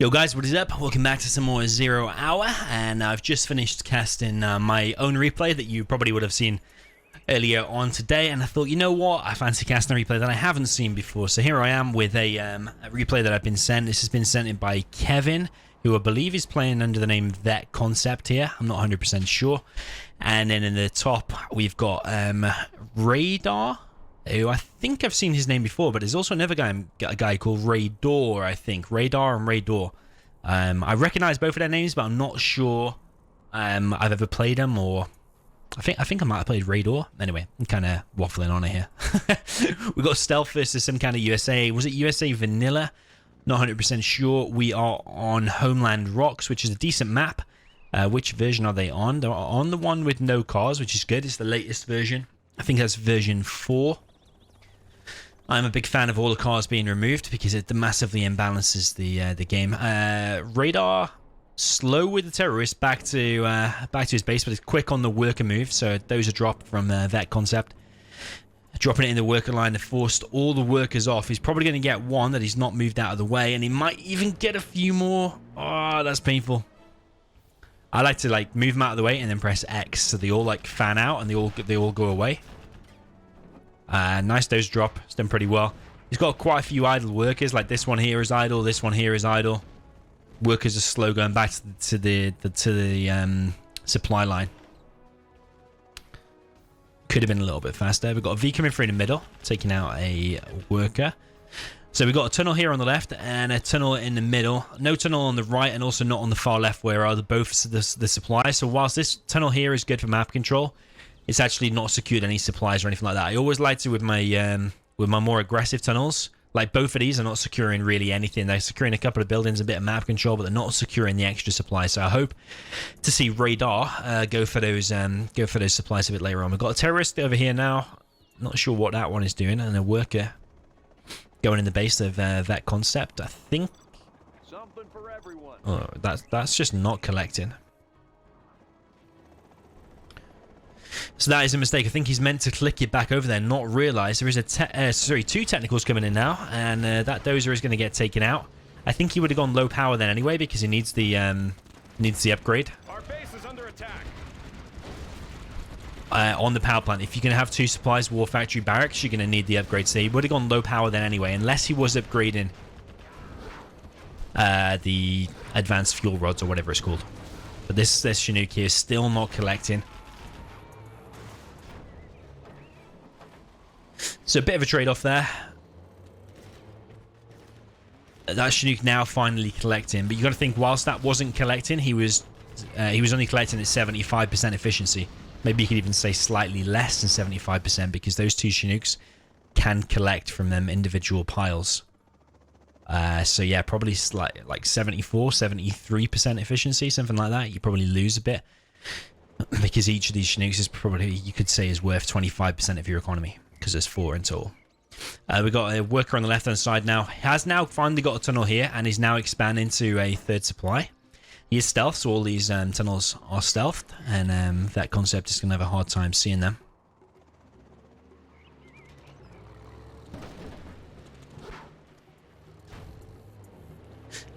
Yo guys, what is up? Welcome back to some more 0 Hour, and I've just finished casting my own replay that you probably would have seen earlier on today, and I thought, you know what, I fancy casting a replay that I haven't seen before. So here I am with a replay that I've been sent. This has been sent in by Kevin, who I believe is playing under the name That Concept here. I'm not 100% sure. And then in the top we've got RaDaR, who I think I've seen his name before, but there's also another guy called RaDaR, I think. RaDaR and RaDaR. I recognize both of their names, but I'm not sure I've ever played them, or I think I might have played RaDaR. Anyway, I'm kind of waffling on it here. We got Stealth versus some kind of USA. Was it USA Vanilla? Not 100% sure. We are on Homeland Rocks, which is a decent map. Which version are they on? They're on the one with no cars, which is good. It's the latest version. I think that's version 4. I'm a big fan of all the cars being removed because it massively imbalances the game. RaDaR slow with the terrorist back to his base, but it's quick on the worker move. So those are dropped from That Concept. Dropping it in the worker line to forced all the workers off. He's probably going to get one that he's not moved out of the way, and he might even get a few more. Oh, that's painful. I like to move them out of the way and then press X so they all fan out and they all go away. Nice dose drop. It's done pretty well. He's got quite a few idle workers. Like this one here is idle. This one here is idle. Workers are slow going back to the supply line. Could have been a little bit faster. We've got a V coming through in the middle, taking out a worker. So we've got a tunnel here on the left and a tunnel in the middle. No tunnel on the right and also not on the far left where are both the supplies. So whilst this tunnel here is good for map control, it's actually not secured any supplies or anything like that. I always like to with my more aggressive tunnels. Like both of these are not securing really anything. They're securing a couple of buildings, a bit of map control, but they're not securing the extra supplies. So I hope to see RaDaR go for those supplies a bit later on. We've got a terrorist over here now. Not sure what that one is doing, and a worker going in the base of That Concept. I think. Something for everyone. Oh, that's just not collecting. So that is a mistake. I think he's meant to click it back over there, not realize there is two technicals coming in now, and that dozer is going to get taken out. I think he would have gone low power then anyway because he needs the upgrade. Our base is under attack. On the power plant. If you're going to have 2 supplies, War Factory Barracks, you're going to need the upgrade. So he would have gone low power then anyway, unless he was upgrading the advanced fuel rods or whatever it's called. But this Chinook here is still not collecting. So a bit of a trade-off there. That Chinook now finally collecting, but you got to think whilst that wasn't collecting, he was only collecting at 75% efficiency. Maybe you could even say slightly less than 75% because those 2 Chinooks can collect from them individual piles. So yeah, probably like 74, 73% efficiency, something like that. You probably lose a bit because each of these Chinooks is probably, you could say, is worth 25% of your economy because there's 4 in total. We've got a worker on the left-hand side now. He has now finally got a tunnel here and is now expanding to a 3rd supply. He is stealth, so all these tunnels are stealthed, and That Concept is going to have a hard time seeing them.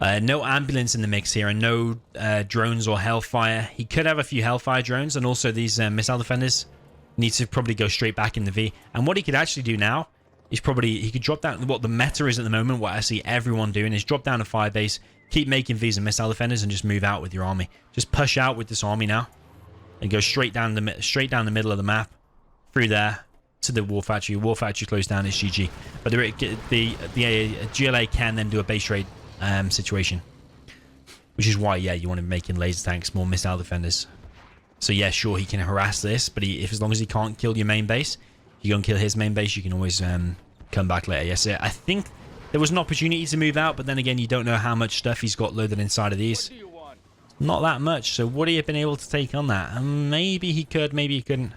No ambulance in the mix here, and no drones or Hellfire. He could have a few Hellfire drones, and also these missile defenders need to probably go straight back in the V. And what he could actually do now is he could drop down. What the meta is at the moment, what I see everyone doing is drop down a firebase, keep making Vs and missile defenders, and just move out with your army. Just push out with this army now, and go straight down the middle of the map, through there to the War Factory. War Factory closed down. It's GG. But the GLA can then do a base raid situation, which is why you want to be making laser tanks, more missile defenders. So yeah, sure, he can harass this, but as long as he can't kill your main base, you go and kill his main base, you can always come back later. Yes, I think there was an opportunity to move out, but then again, you don't know how much stuff he's got loaded inside of these. Not that much, so would he have been able to take on that? Maybe he could, maybe he couldn't.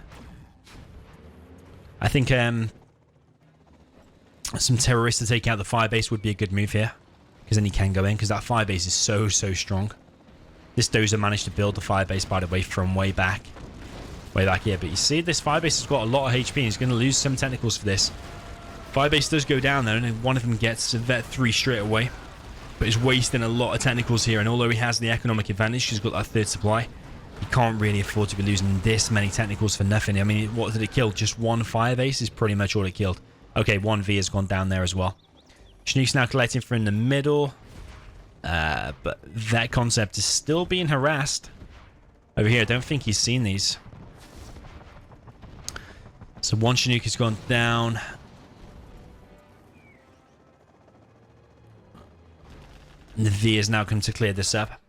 I think some terrorists to take out the firebase would be a good move here, because then he can go in, because that firebase is so strong. This dozer managed to build the firebase, by the way, from way back here. But you see, this firebase has got a lot of HP, and he's going to lose some technicals for this. Firebase does go down, though, and one of them gets Vet 3 straight away. but he's wasting a lot of technicals here. And although he has the economic advantage, he's got that third supply, he can't really afford to be losing this many technicals for nothing. I mean, what did it kill? Just one fire base is pretty much all it killed. Okay, one V has gone down there as well. Chinook's now collecting from the middle. But that concept is still being harassed. Over here, I don't think he's seen these. So one Chinook has gone down. And the V has now come to clear this up.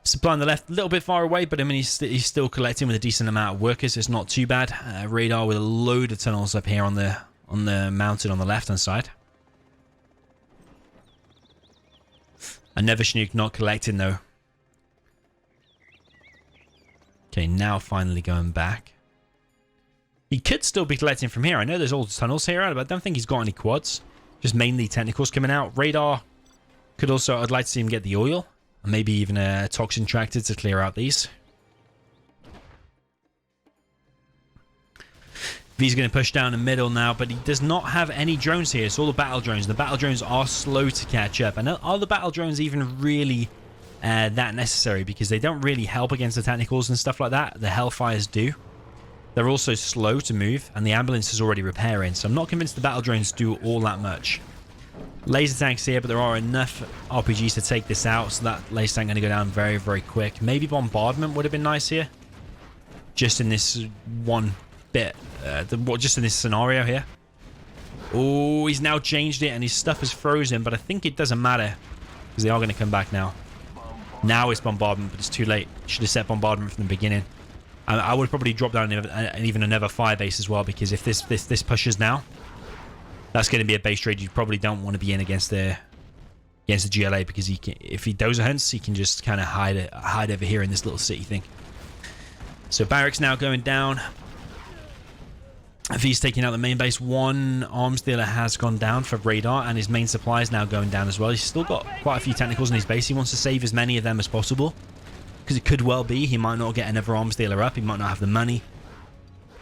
Supply on the left, a little bit far away, but I mean, he's still collecting with a decent amount of workers. It's not too bad. RaDaR with a load of tunnels up here on the mountain on the left-hand side. Another Chinook not collecting, though. Okay, now finally going back. He could still be collecting from here. I know there's all the tunnels here, but I don't think he's got any quads. Just mainly technicals coming out. RaDaR could also... I'd like to see him get the oil. And maybe even a toxin tractor to clear out these. V's going to push down the middle now, but he does not have any drones here. It's all the battle drones. The battle drones are slow to catch up. And are the battle drones even really that necessary? Because they don't really help against the technicals and stuff like that. The Hellfires do. They're also slow to move, and the ambulance is already repairing. So I'm not convinced the battle drones do all that much. Laser tanks here, but there are enough RPGs to take this out. So that laser tank going to go down very, very quick. Maybe bombardment would have been nice here. Just in this one bit. Just in this scenario here. Oh, he's now changed it and his stuff is frozen, but I think it doesn't matter because they are going to come back now. Now it's bombardment, but it's too late. Should have set bombardment from the beginning. I would probably drop down even another fire base as well, because if this pushes now, that's going to be a base trade you probably don't want to be in against the GLA, because he can, if he dozer hunts, he can just kind of hide over here in this little city thing. So barracks now going down. V's taking out the main base. One arms dealer has gone down for RaDaR, and his main supply is now going down as well. He's still got quite a few technicals in his base. He wants to save as many of them as possible, because it could well be he might not get another arms dealer up. He might not have the money,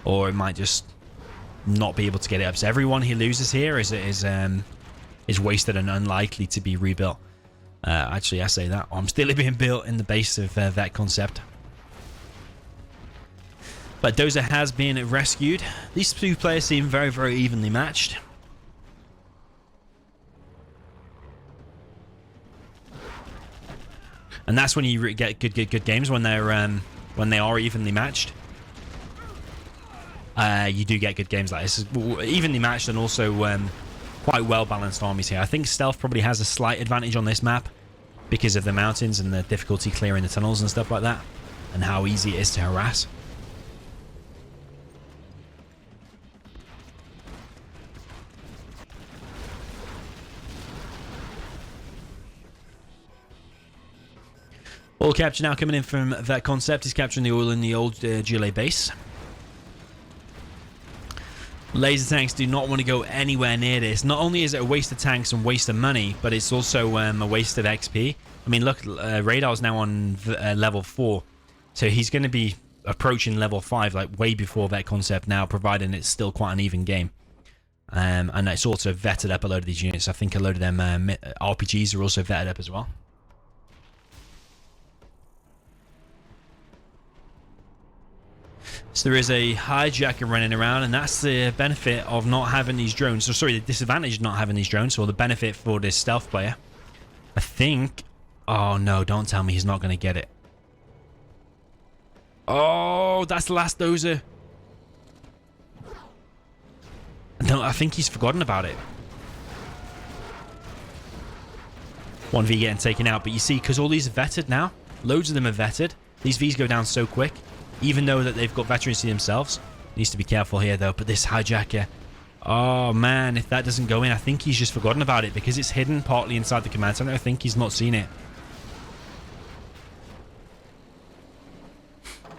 or it might just not be able to get it up. So everyone he loses here is wasted and unlikely to be rebuilt. Actually, I say that arms dealer being built in the base of that concept. But Dozer has been rescued. These two players seem very, very evenly matched. And that's when you get good games, when they are evenly matched. You do get good games like this. Evenly matched and also quite well balanced armies here. I think stealth probably has a slight advantage on this map because of the mountains and the difficulty clearing the tunnels and stuff like that, and how easy it is to harass. Oil capture now coming in from that concept. He's capturing the oil in the old GLA base. Laser tanks do not want to go anywhere near this. Not only is it a waste of tanks and waste of money, but it's also a waste of XP. I mean, look, RaDaR's now on level 4. So he's going to be approaching level 5, like way before that concept now, providing it's still quite an even game. And it's also vetted up a load of these units. I think a load of them RPGs are also vetted up as well. So there is a hijacker running around, and that's the benefit of not having these drones. So sorry, the disadvantage of not having these drones, or the benefit for this stealth player. I think... Oh no, don't tell me he's not going to get it. Oh, that's the last dozer. No, I think he's forgotten about it. 1V getting taken out, but you see, because all these are vetted now, loads of them are vetted, these Vs go down so quick. Even though that they've got veterancy themselves. Needs to be careful here though. But this hijacker, oh man, if that doesn't go in, I think he's just forgotten about it, because it's hidden partly inside the command center. I think he's not seen it.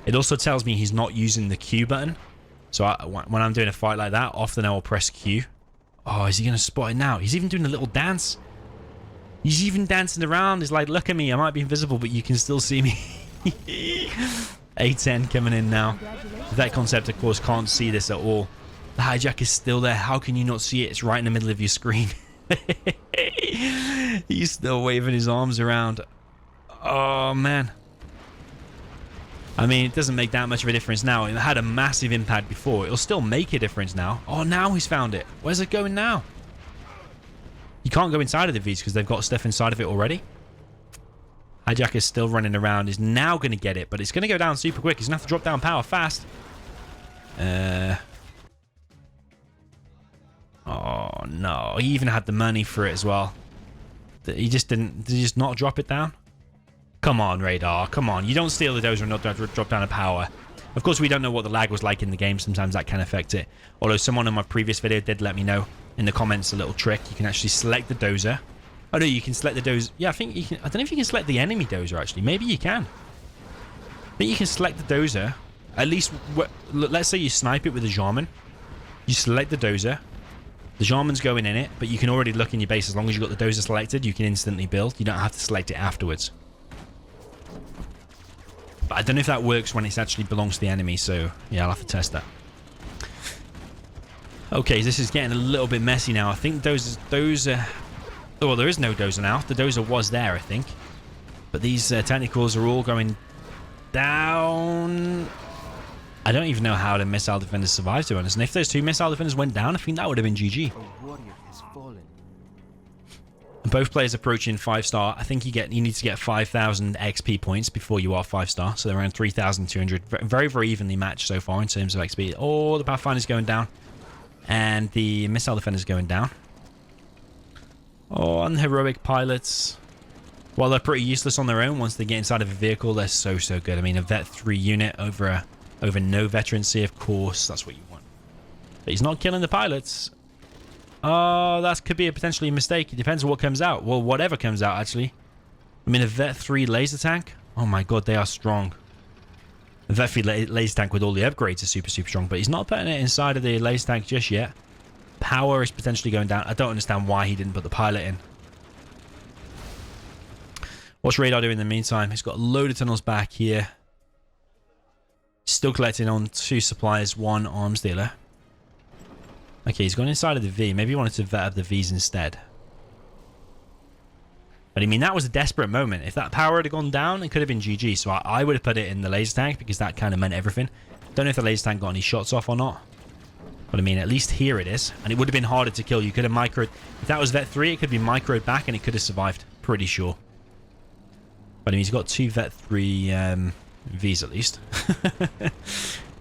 It also tells me he's not using the Q button. So when I'm doing a fight like that, often I will press Q. Oh, is he going to spot it now? He's even doing a little dance. He's even dancing around. He's like, look at me. I might be invisible, but you can still see me. A10 coming in now. That concept, of course, can't see this at all. The hijack is still there. How can you not see it? It's right in the middle of your screen. He's still waving his arms around. Oh, man. I mean, it doesn't make that much of a difference now. It had a massive impact before. It'll still make a difference now. Oh, now he's found it. Where's it going now? You can't go inside of the Vs because they've got stuff inside of it already. Hijack is still running around. Is now going to get it, but it's going to go down super quick. He's going to have to drop down power fast. Oh, no. He even had the money for it as well. He just didn't... Did he just not drop it down? Come on, RaDaR. Come on. You don't steal the dozer and not drop down a power. Of course, we don't know what the lag was like in the game. Sometimes that can affect it. Although someone in my previous video did let me know in the comments a little trick. You can actually select the dozer. Oh, no, you can select the dozer. Yeah, I think you can... I don't know if you can select the enemy dozer, actually. Maybe you can. I think you can select the dozer. At least, let's say you snipe it with a Jarman. You select the dozer. The Jarman's going in it, but you can already look in your base. As long as you've got the dozer selected, you can instantly build. You don't have to select it afterwards. But I don't know if that works when it actually belongs to the enemy, so yeah, I'll have to test that. Okay, this is getting a little bit messy now. I think dozer... Oh, well, there is no dozer now. The dozer was there, I think. But these technicals are all going down... I don't even know how the missile defenders survived, to be honest. And if those two missile defenders went down, I think that would have been GG. A warrior has fallen. Both players approaching 5-star. I think you need to get 5,000 XP points before you are 5-star. So they're around 3,200. Very, very evenly matched so far in terms of XP. Oh, the Pathfinder's going down. And the missile defender's going down. Oh, and heroic pilots. While they're pretty useless on their own, once they get inside of a vehicle, they're so, so good. I mean, a Vet 3 unit over no veterancy, of course. That's what you want. But he's not killing the pilots. Oh, that could be potentially a mistake. It depends on what comes out. Well, whatever comes out, actually. I mean, a Vet 3 laser tank. Oh my god, they are strong. The Vet 3 laser tank with all the upgrades is super, super strong. But he's not putting it inside of the laser tank just yet. Power is potentially going down. I don't understand why he didn't put the pilot in. What's RaDaR doing in the meantime? He's got a load of tunnels back here. Still collecting on 2 supplies, 1 arms dealer. Okay, he's gone inside of the V. Maybe he wanted to vet up the Vs instead. But I mean, that was a desperate moment. If that power had gone down, it could have been GG. So I would have put it in the laser tank because that kind of meant everything. Don't know if the laser tank got any shots off or not. But I mean, at least here it is. And it would have been harder to kill. You could have microed... If that was Vet 3, it could be microed back and it could have survived. Pretty sure. But I mean, he's got 2 Vet 3... Vs at least.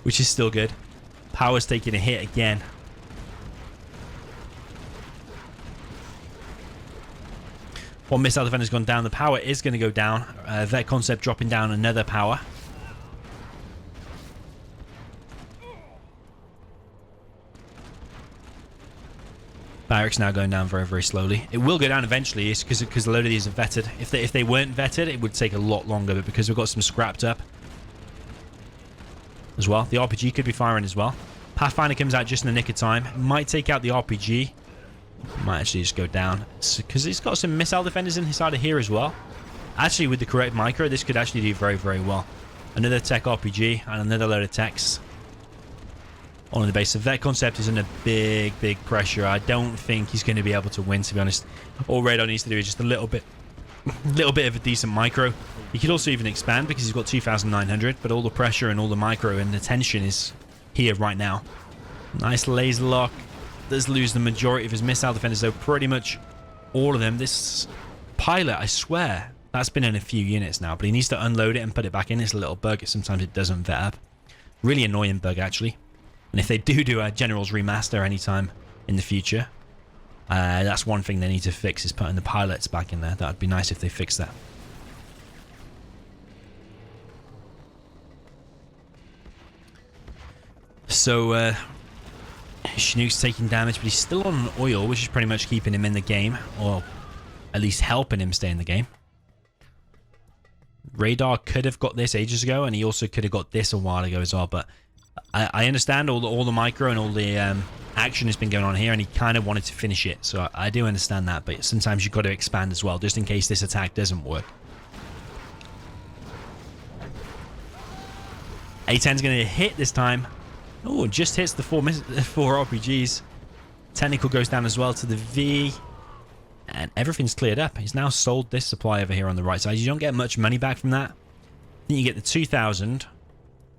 Which is still good. Power's taking a hit again. One missile defender's gone down. The power is going to go down. Vet concept dropping down another power. Barracks now going down very, very slowly. It will go down eventually. It's because a load of these are vetted. If they weren't vetted, it would take a lot longer. But because we've got some scrapped up as well. The RPG could be firing as well. Pathfinder comes out just in the nick of time. Might take out the RPG. Might actually just go down. Because he's got some missile defenders inside of here as well. Actually, with the correct micro, this could actually do very, very well. Another tech RPG and another load of techs on the base. So Vet concept is under big, big pressure. I don't think he's going to be able to win, to be honest. All RaDaR needs to do is just a little bit of a decent micro. He could also even expand because he's got 2,900, but all the pressure and all the micro and the tension is here right now. Nice laser lock. Does lose the majority of his missile defenders, though. Pretty much all of them. This pilot, I swear, that's been in a few units now, but he needs to unload it and put it back in. It's a little bug. Sometimes it doesn't vet up. Really annoying bug, actually. And if they do a General's Remaster anytime in the future, that's one thing they need to fix, is putting the pilots back in there. That would be nice if they fix that. So, Chinook's taking damage, but he's still on an oil, which is pretty much keeping him in the game, or at least helping him stay in the game. RaDaR could have got this ages ago, and he also could have got this a while ago as well, but I understand all the micro and all the action has been going on here, and he kind of wanted to finish it, so I do understand that, but sometimes you've got to expand as well, just in case this attack doesn't work. A10's going to hit this time. Oh, just hits the four RPGs. Technical goes down as well to the V. And everything's cleared up. He's now sold this supply over here on the right side. You don't get much money back from that. Then you get the 2,000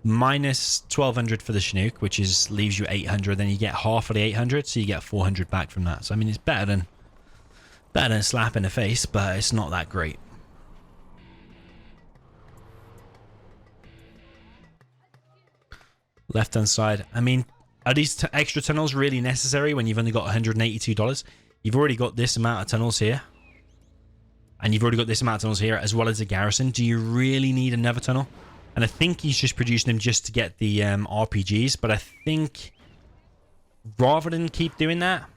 minus 1,200 for the Chinook, which leaves you 800. Then you get half of the 800, so you get 400 back from that. So I mean, it's better than a slap in the face, but it's not that great. Left hand side. I mean, are these extra tunnels really necessary when you've only got $182? You've already got this amount of tunnels here. And you've already got this amount of tunnels here as well as a garrison. Do you really need another tunnel? And I think he's just producing them just to get the RPGs. But I think rather than keep doing that,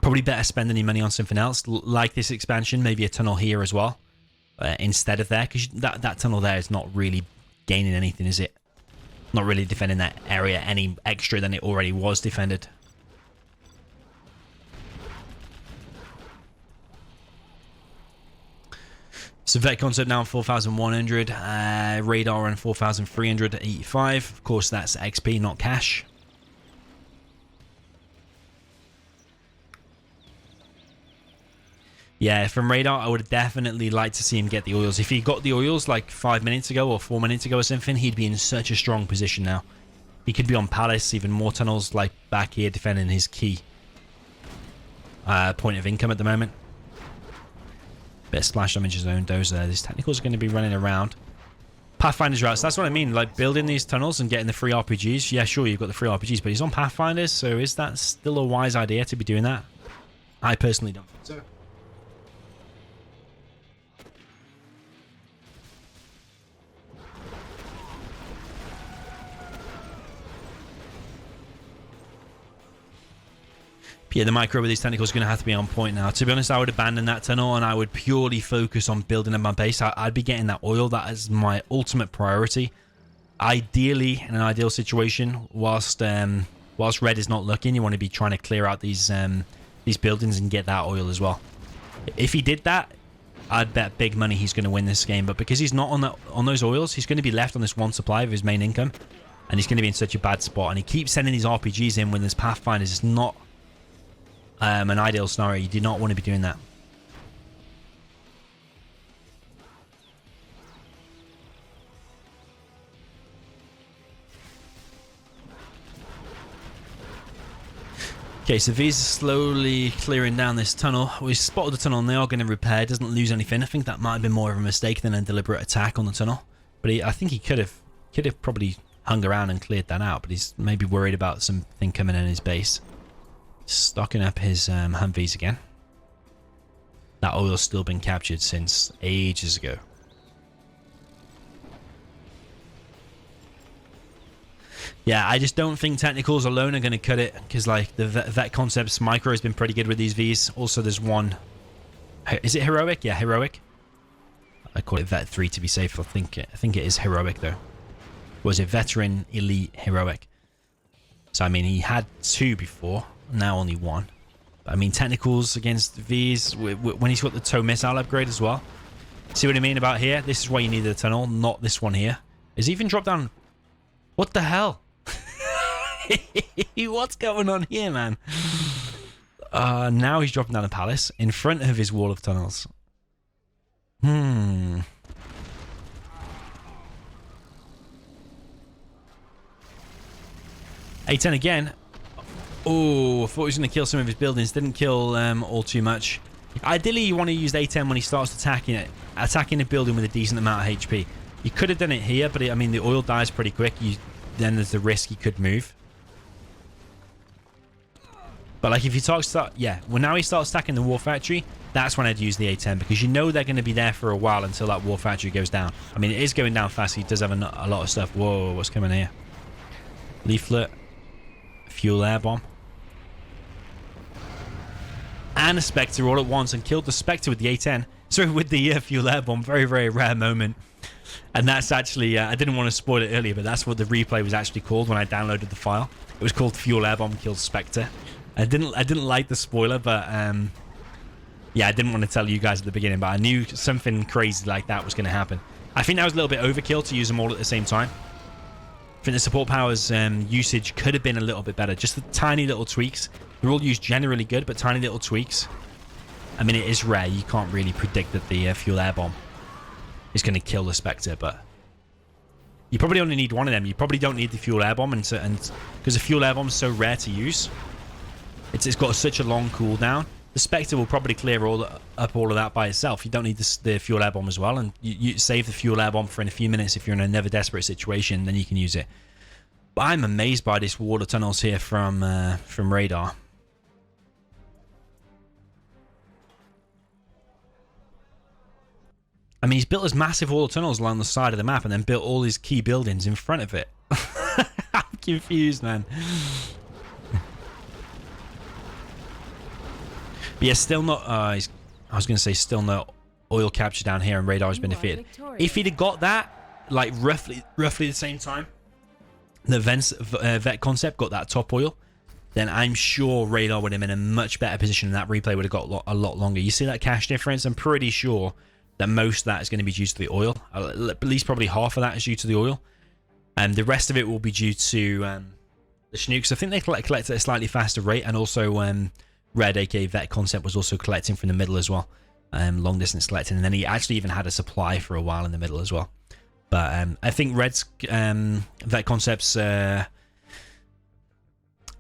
probably better spend any money on something else. Like this expansion, maybe a tunnel here as well. Instead of there. Because that tunnel there is not really gaining anything, is it? Not really defending that area any extra than it already was defended. So vet concept now on 4,100, RaDaR on 4,385. Of course, that's XP, not cash. Yeah, from RaDaR, I would definitely like to see him get the oils. If he got the oils like 5 minutes ago or 4 minutes ago or something, he'd be in such a strong position now. He could be on Palace, even more tunnels like back here defending his key point of income at the moment. Bit of splash damage zone, those there. These technicals are going to be running around. Pathfinder's routes, that's what I mean. Like building these tunnels and getting the free RPGs. Yeah, sure, you've got the free RPGs, but he's on Pathfinders, so is that still a wise idea to be doing that? I personally don't think so. Yeah, the micro with these tentacles is going to have to be on point now. To be honest, I would abandon that tunnel and I would purely focus on building up my base. I'd be getting that oil. That is my ultimate priority. Ideally, in an ideal situation, whilst red is not looking, you want to be trying to clear out these buildings and get that oil as well. If he did that, I'd bet big money he's going to win this game. But because he's not on those oils, he's going to be left on this one supply of his main income. And he's going to be in such a bad spot. And he keeps sending these RPGs in when there's Pathfinders. It's not an ideal scenario. You do not want to be doing that. Okay, so these are slowly clearing down this tunnel. We spotted the tunnel and they are going to repair. It doesn't lose anything. I think that might have been more of a mistake than a deliberate attack on the tunnel. But I think he could have probably hung around and cleared that out. But he's maybe worried about something coming in his base. Stocking up his Humvees again. That oil's still been captured since ages ago. Yeah, I just don't think technicals alone are going to cut it, because like the vet concepts micro has been pretty good with these Vs. Also, there's one. Is it heroic? Yeah, heroic. I call it vet 3 to be safe. I think it is heroic though. Was it veteran, elite, heroic? So I mean, he had 2 before. Now only 1. I mean, technicals against Vs when he's got the tow missile upgrade as well. See what I mean about here? This is why you need the tunnel, not this one here. Is he even dropped down? What the hell? What's going on here, man? Now he's dropping down a palace in front of his wall of tunnels. A10 again. Oh, I thought he was going to kill some of his buildings. Didn't kill all too much. Ideally, you want to use A10 when he starts attacking a building with a decent amount of HP. You could have done it here, but I mean, the oil dies pretty quick. Then there's the risk he could move. But like if you well, now he starts stacking the war factory, that's when I'd use the A10, because you know they're going to be there for a while until that war factory goes down. I mean, it is going down fast. He does have a lot of stuff. Whoa, what's coming here? Leaflet, fuel air bomb. And a Spectre all at once, and killed the Spectre with the A10. Sorry, with the fuel air bomb. Very, very rare moment. And that's actually, I didn't want to spoil it earlier, but that's what the replay was actually called when I downloaded the file. It was called Fuel Air Bomb Killed Spectre. I didn't like the spoiler, but yeah, I didn't want to tell you guys at the beginning, but I knew something crazy like that was going to happen. I think that was a little bit overkill to use them all at the same time. I think the support powers usage could have been a little bit better. Just the tiny little tweaks. They're all used generally good, but tiny little tweaks. I mean, it is rare. You can't really predict that the fuel air bomb is going to kill the Spectre, but you probably only need one of them. You probably don't need the fuel air bomb, and because the fuel air bomb is so rare to use, it's got such a long cooldown. The Spectre will probably clear up all of that by itself. You don't need the fuel air bomb as well, and you save the fuel air bomb for in a few minutes if you're in a never desperate situation. Then you can use it. But I'm amazed by this wall of tunnels here from RaDaR. I mean, he's built his massive wall of tunnels along the side of the map and then built all his key buildings in front of it. I'm confused, man. But yeah, still not... I was going to say still no oil capture down here, and RaDaR has been defeated. If he'd have got that, like roughly the same time, the vet concept got that top oil, then I'm sure RaDaR would have been in a much better position, and that replay would have got a lot longer. You see that cash difference? I'm pretty sure that most of that is going to be due to the oil. At least probably half of that is due to the oil. And the rest of it will be due to the Chnooks. I think they collect at a slightly faster rate, and also Red, aka Vet Concept, was also collecting from the middle as well. Long distance collecting, and then he actually even had a supply for a while in the middle as well. But I think Red's Vet Concept's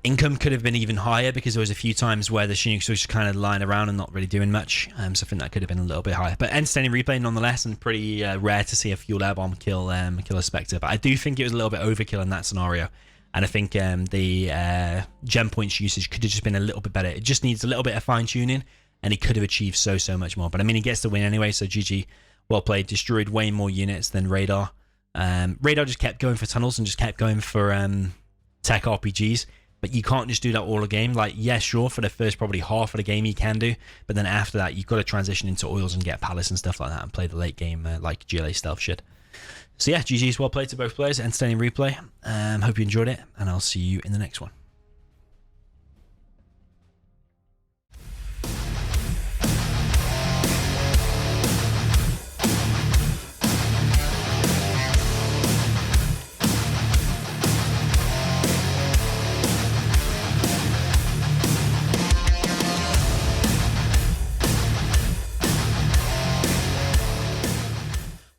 income could have been even higher, because there was a few times where the Chinooks were just kind of lying around and not really doing much. So I think that could have been a little bit higher. But entertaining replay nonetheless, and pretty rare to see a fuel air bomb kill a Spectre. But I do think it was a little bit overkill in that scenario. And I think the gem points usage could have just been a little bit better. It just needs a little bit of fine tuning, and he could have achieved so much more. But I mean, he gets the win anyway, so GG. Well played. Destroyed way more units than RaDaR. RaDaR just kept going for tunnels and just kept going for tech RPGs. But you can't just do that all the game. Like, yeah, sure, for the first probably half of the game you can do, but then after that you've got to transition into oils and get palace and stuff like that and play the late game like GLA stealth shit. So yeah, GG's, well played to both players. Entertaining replay. Hope you enjoyed it, and I'll see you in the next one.